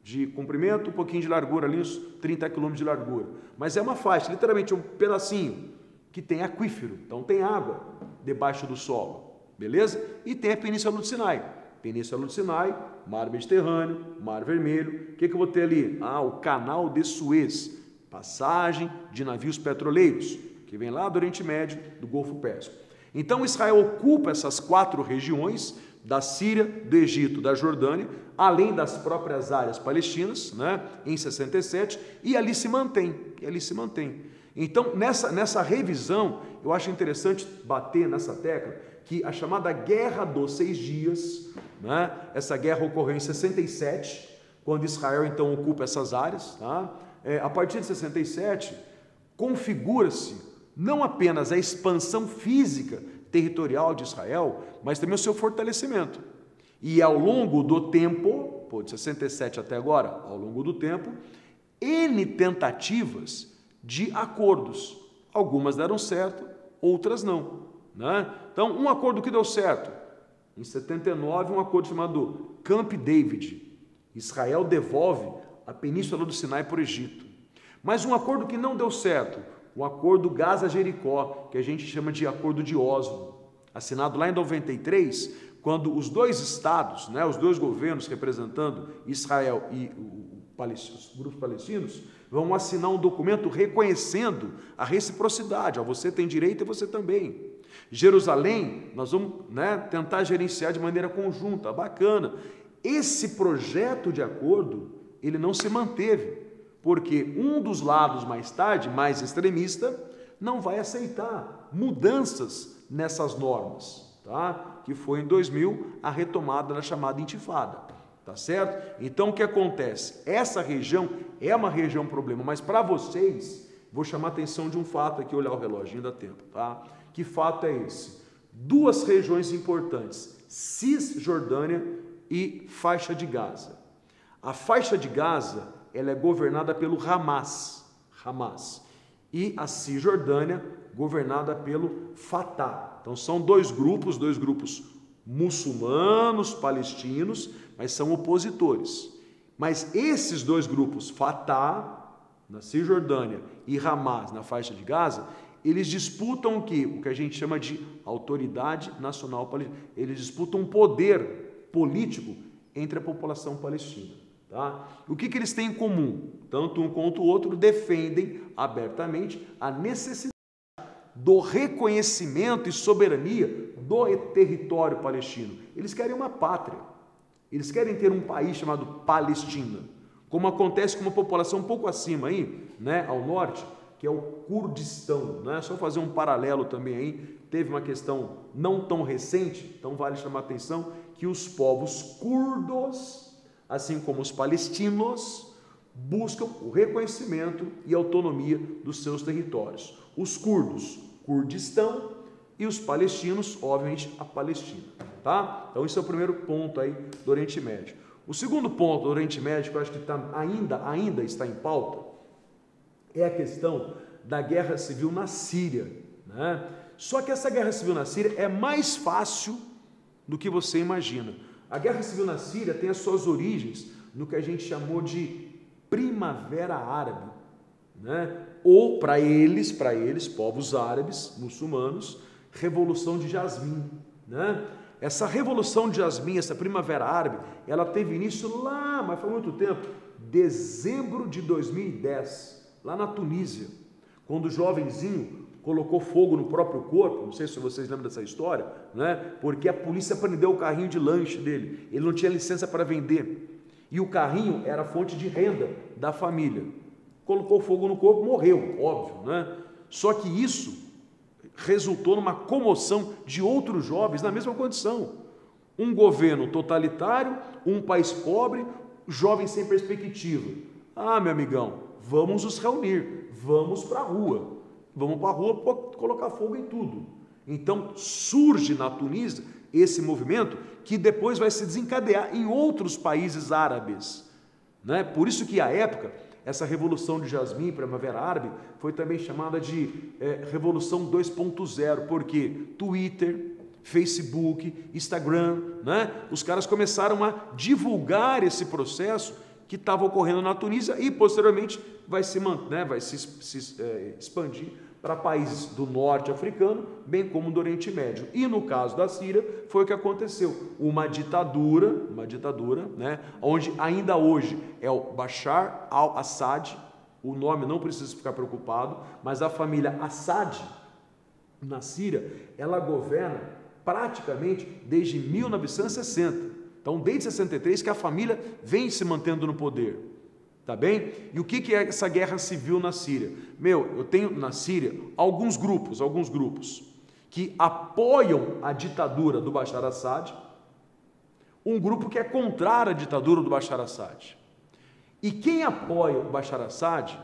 De comprimento, um pouquinho de largura ali, uns 30 quilômetros de largura. Mas é uma faixa, literalmente um pedacinho, que tem aquífero, então tem água debaixo do solo, beleza? E tem a Península do Sinai. Península do Sinai, Mar Mediterrâneo, Mar Vermelho. O que eu vou ter ali? O Canal de Suez. Passagem de navios petroleiros, que vem lá do Oriente Médio, do Golfo Pérsico. Então Israel ocupa essas 4 regiões, da Síria, do Egito, da Jordânia, além das próprias áreas palestinas, né, em 67, e ali se mantém, Então, nessa revisão, eu acho interessante bater nessa tecla, que a chamada Guerra dos 6 Dias, né, essa guerra ocorreu em 67, quando Israel então ocupa essas áreas, tá? A partir de 67, configura-se não apenas a expansão física territorial de Israel, mas também o seu fortalecimento. E ao longo do tempo, de 67 até agora, ao longo do tempo, N tentativas de acordos. Algumas deram certo, outras não, né? Então, um acordo que deu certo, em 79, um acordo chamado Camp David. Israel devolve a Península do Sinai para o Egito. Mas um acordo que não deu certo, o acordo Gaza-Jericó, que a gente chama de Acordo de Oslo, assinado lá em 93, quando os dois estados, né, os dois governos representando Israel e os grupos palestinos, vão assinar um documento reconhecendo a reciprocidade. Você tem direito e você também. Jerusalém, nós vamos, né, tentar gerenciar de maneira conjunta, bacana. Esse projeto de acordo, ele não se manteve, porque um dos lados mais tarde, mais extremista, não vai aceitar mudanças nessas normas, tá? Que foi em 2000 a retomada da chamada intifada, tá certo? Então o que acontece? Essa região é uma região problema, mas para vocês, vou chamar a atenção de um fato aqui, olhar o reloginho, dá tempo, tá? Que fato é esse? 2 regiões importantes, Cisjordânia e faixa de Gaza. A faixa de Gaza, ela é governada pelo Hamas, e a Cisjordânia governada pelo Fatah. Então são dois grupos muçulmanos, palestinos, mas são opositores. Mas esses 2 grupos, Fatah, na Cisjordânia, e Hamas, na faixa de Gaza, eles disputam o quê? O que a gente chama de autoridade nacional palestina. Eles disputam poder político entre a população palestina. Tá? O que eles têm em comum? Tanto um quanto o outro defendem abertamente a necessidade do reconhecimento e soberania do território palestino. Eles querem uma pátria. Eles querem ter um país chamado Palestina, como acontece com uma população um pouco acima aí, né, ao norte, que é o Kurdistão, né? Só fazer um paralelo também aí, teve uma questão não tão recente, então vale chamar a atenção que os povos curdos assim como os palestinos buscam o reconhecimento e autonomia dos seus territórios. Os curdos, Kurdistão, e os palestinos, obviamente, a Palestina. Tá? Então, esse é o primeiro ponto aí do Oriente Médio. O segundo ponto do Oriente Médio, que eu acho que ainda está em pauta, é a questão da guerra civil na Síria, né? Só que essa guerra civil na Síria é mais fácil do que você imagina. A guerra civil na Síria tem as suas origens no que a gente chamou de Primavera Árabe, né? Ou para eles, povos árabes, muçulmanos, Revolução de Jasmim, né? Essa Revolução de Jasmim, essa Primavera Árabe, ela teve início lá, mas foi muito tempo, dezembro de 2010, lá na Tunísia, quando o jovenzinho colocou fogo no próprio corpo, não sei se vocês lembram dessa história, né? Porque a polícia prendeu o carrinho de lanche dele, ele não tinha licença para vender, e o carrinho era fonte de renda da família. Colocou fogo no corpo, morreu, óbvio, né? Só que isso resultou numa comoção de outros jovens na mesma condição. Um governo totalitário, um país pobre, jovens sem perspectiva. Ah, meu amigão, vamos nos reunir, vamos para a rua. Vamos para a rua colocar fogo em tudo. Então surge na Tunísia esse movimento que depois vai se desencadear em outros países árabes, né? Por isso que à época essa Revolução de Jasmim, Primavera Árabe, foi também chamada de Revolução 2.0, porque Twitter, Facebook, Instagram, né? Os caras começaram a divulgar esse processo que estava ocorrendo na Tunísia e posteriormente vai se expandir para países do norte africano, bem como do Oriente Médio. E no caso da Síria, foi o que aconteceu. Uma ditadura, né, onde ainda hoje é o Bashar al-Assad, o nome não precisa ficar preocupado, mas a família Assad, na Síria, ela governa praticamente desde 1960. Então, desde 63 que a família vem se mantendo no poder. Tá bem? E o que é essa guerra civil na Síria? Eu tenho na Síria alguns grupos que apoiam a ditadura do Bashar Assad, um grupo que é contrário à ditadura do Bashar Assad. E quem apoia o Bashar Assad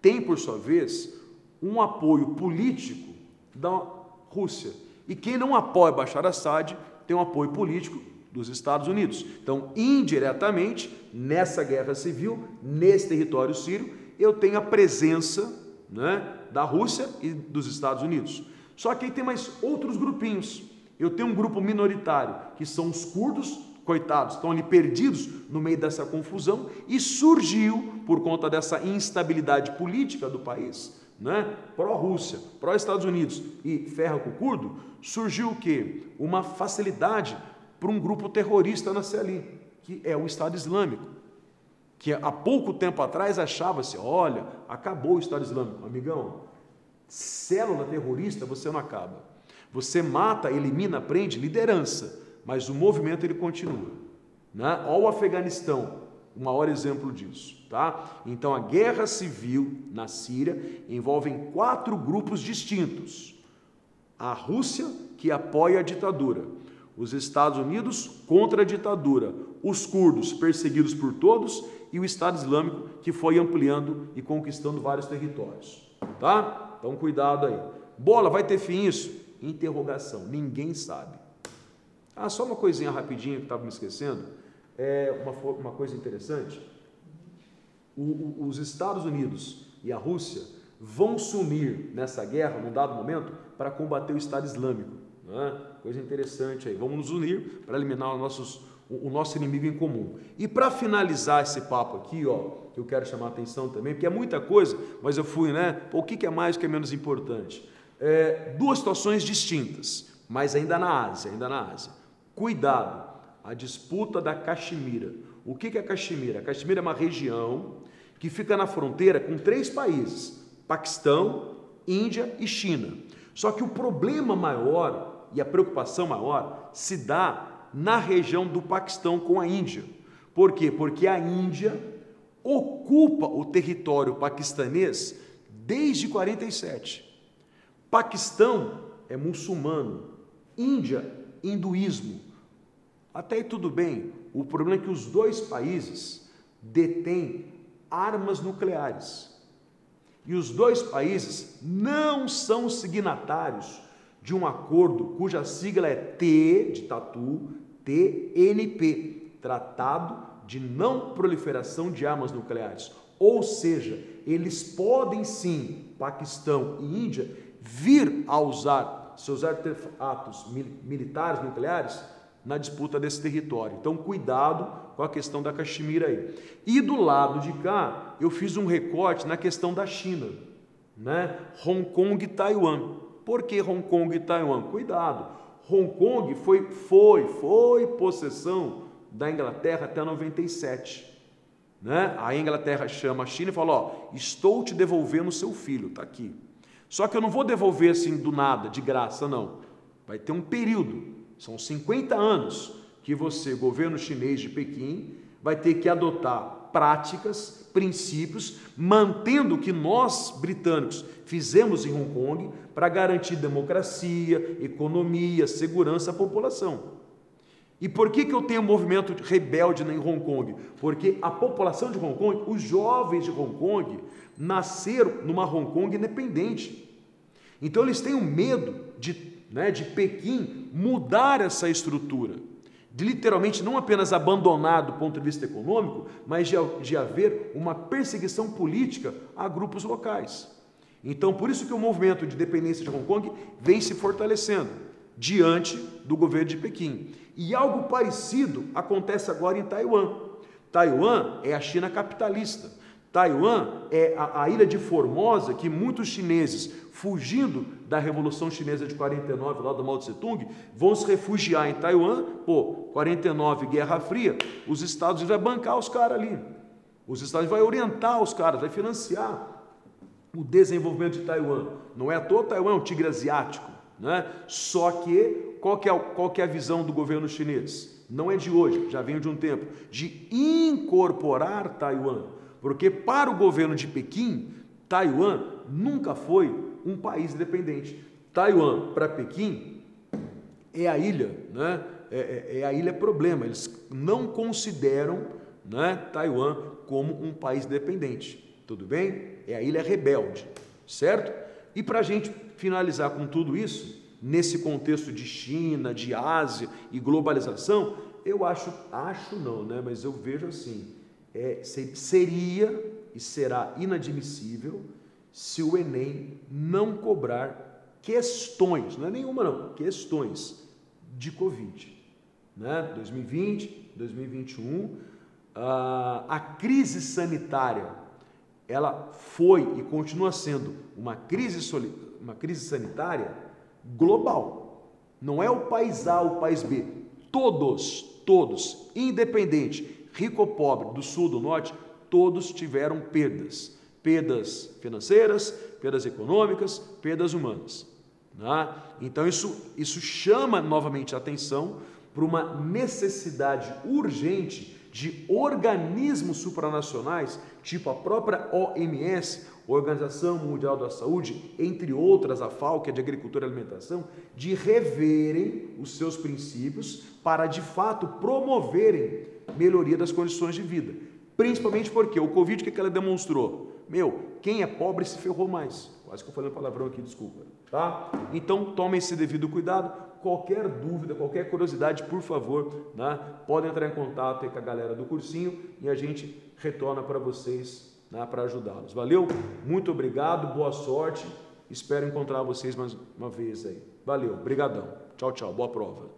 tem, por sua vez, um apoio político da Rússia. E quem não apoia o Bashar Assad tem um apoio político dos Estados Unidos. Então, indiretamente, nessa guerra civil, nesse território sírio, eu tenho a presença, né, da Rússia e dos Estados Unidos. Só que aí tem mais outros grupinhos. Eu tenho um grupo minoritário, que são os curdos, coitados, estão ali perdidos no meio dessa confusão, e surgiu, por conta dessa instabilidade política do país, né, pró-Rússia, pró-Estados Unidos e ferra com o curdo, surgiu o quê? Uma facilidade para um grupo terrorista nascer ali, que é o Estado Islâmico, que há pouco tempo atrás achava-se, olha, acabou o Estado Islâmico. Amigão, célula terrorista você não acaba. Você mata, elimina, prende, liderança, mas o movimento ele continua, né? Olha o Afeganistão, o maior exemplo disso, tá? Então a guerra civil na Síria envolve 4 grupos distintos. A Rússia, que apoia a ditadura, os Estados Unidos contra a ditadura, os curdos perseguidos por todos e o Estado Islâmico que foi ampliando e conquistando vários territórios, tá? Então cuidado aí. Bola, vai ter fim isso? Interrogação, ninguém sabe. Ah, só uma coisinha rapidinha que estava me esquecendo, uma coisa interessante, os Estados Unidos e a Rússia vão se unir nessa guerra, num dado momento, para combater o Estado Islâmico, né? Coisa interessante aí, vamos nos unir para eliminar o nosso inimigo em comum. E para finalizar esse papo aqui, ó, que eu quero chamar a atenção também, porque é muita coisa, mas eu fui, né? O que é mais, o que é menos importante? 2 situações distintas, mas ainda na Ásia. Cuidado, a disputa da Caxemira. O que é a Caxemira? A Caxemira é uma região que fica na fronteira com 3 países, Paquistão, Índia e China. Só que o problema maior e a preocupação maior se dá na região do Paquistão com a Índia. Por quê? Porque a Índia ocupa o território paquistanês desde 47. Paquistão é muçulmano, Índia, hinduísmo. Até aí tudo bem, O problema é que os dois países detêm armas nucleares. E os dois países não são signatários de um acordo cuja sigla é T de Tatu, TNP, Tratado de Não Proliferação de Armas Nucleares. Ou seja, eles podem sim, Paquistão e Índia, vir a usar seus artefatos militares nucleares na disputa desse território. Então, cuidado com a questão da Caxemira aí. E do lado de cá, eu fiz um recorte na questão da China, né? Hong Kong e Taiwan. Por que Hong Kong e Taiwan? Cuidado. Hong Kong foi possessão da Inglaterra até 97. Né? A Inglaterra chama a China e fala, ó, estou te devolvendo o seu filho, está aqui. Só que eu não vou devolver assim do nada, de graça, não. Vai ter um período, são 50 anos que você, governo chinês de Pequim, vai ter que adotar práticas, princípios, mantendo o que nós, britânicos, fizemos em Hong Kong para garantir democracia, economia, segurança à população. E por que eu tenho um movimento rebelde em Hong Kong? Porque a população de Hong Kong, os jovens de Hong Kong, nasceram numa Hong Kong independente. Então eles têm um medo de Pequim mudar essa estrutura, de literalmente não apenas abandonar do ponto de vista econômico, mas de haver uma perseguição política a grupos locais. Então, por isso que o movimento de independência de Hong Kong vem se fortalecendo diante do governo de Pequim. E algo parecido acontece agora em Taiwan. Taiwan é a China capitalista. Taiwan é a ilha de Formosa que muitos chineses, fugindo da Revolução Chinesa de 49, lá do Mao Tse Tung, vão se refugiar em Taiwan. 49, Guerra Fria, os Estados Unidos vai bancar os caras ali. Os Estados Unidos vai orientar os caras, vai financiar o desenvolvimento de Taiwan. Não é à toa, Taiwan é um tigre asiático, né? Só que, qual que é a visão do governo chinês? Não é de hoje, já vem de um tempo, de incorporar Taiwan. Porque para o governo de Pequim, Taiwan nunca foi um país independente. Taiwan, para Pequim, é a ilha, né? É a ilha problema. Eles não consideram, né, Taiwan como um país independente. Tudo bem? É a ilha rebelde, certo? E para a gente finalizar com tudo isso, nesse contexto de China, de Ásia e globalização, eu acho não, né? Mas eu vejo assim, seria e será inadmissível se o Enem não cobrar questões, não é nenhuma não, questões de Covid, né? 2020, 2021, a crise sanitária, ela foi e continua sendo uma crise sanitária global. Não é o país A, o país B. Todos, independente, rico ou pobre, do sul, do norte, todos tiveram perdas. Perdas financeiras, perdas econômicas, perdas humanas. Né? Então isso chama novamente a atenção para uma necessidade urgente de organismos supranacionais, tipo a própria OMS, Organização Mundial da Saúde, entre outras, a FAO, que é de Agricultura e Alimentação, de reverem os seus princípios para, de fato, promoverem melhoria das condições de vida. Principalmente porque o Covid, o que ela demonstrou? Quem é pobre se ferrou mais. Quase que eu falei um palavrão aqui, desculpa. Tá? Então, tomem esse devido cuidado. Qualquer dúvida, qualquer curiosidade, por favor, né, podem entrar em contato aí com a galera do cursinho e a gente retorna para vocês, né, para ajudá-los. Valeu? Muito obrigado, boa sorte. Espero encontrar vocês mais uma vez aí. Valeu, brigadão. Tchau, tchau. Boa prova.